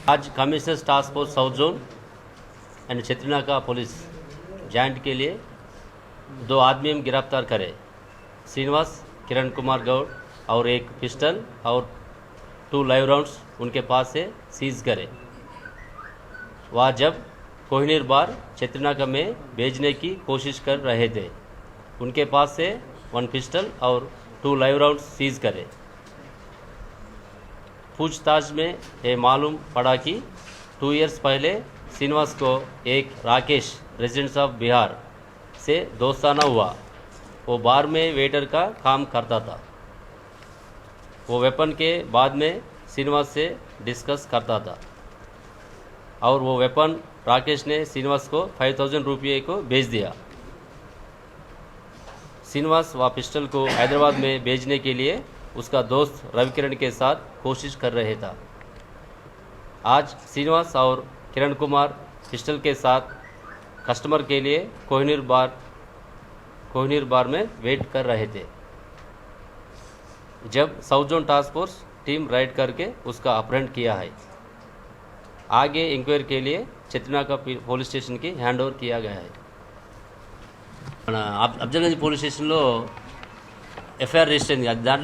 आज commissioner task force south zone and Chhatrinaka police joint के लिए 2 आदमी हम गिरफ्तार करे। श्रीनिवास किरण कुमार गौड़ और एक पिस्टल और 2 लाइव राउंड्स उनके पास से सीज करे। वह जब कोहिनूर बार छतरीनाका में भेजने की कोशिश कर रहे थे। उनके पास से 1 पिस्टल और 2 लाइव राउंड्स सीज करे। पूछताछ में ये मालूम पड़ा कि 2 इयर्स पहले श्रीनिवास को एक राकेश रेजिडेंट्स ऑफ बिहार से दोस्ताना हुआ। वो बार में वेटर का काम करता था। वो वेपन के बाद में श्रीनिवास से डिस्कस करता था और वो वेपन राकेश ने श्रीनिवास को 5000 रुपये को भेज दिया। श्रीनिवास वह पिस्टल को हैदराबाद में भेजने के लिए उसका दोस्त रविकिरण के साथ कोशिश कर रहे था। आज श्रीनिवास और किरण कुमार पिस्टल के साथ कस्टमर के लिए कोहिनूर बार में वेट कर रहे थे जब south zone task force team ride करके उसका अपहरण किया है। आगे इंक्वायरी के लिए छतरीनाका పోలీస్ స్టేషన్ की హ్యాండ్ ఓవర్ किया गया है। మన అఫ్జల్గంజ్ పోలీస్ స్టేషన్లో ఎఫ్ఐఆర్ రిజిస్టర్ అయింది। దాంట్లో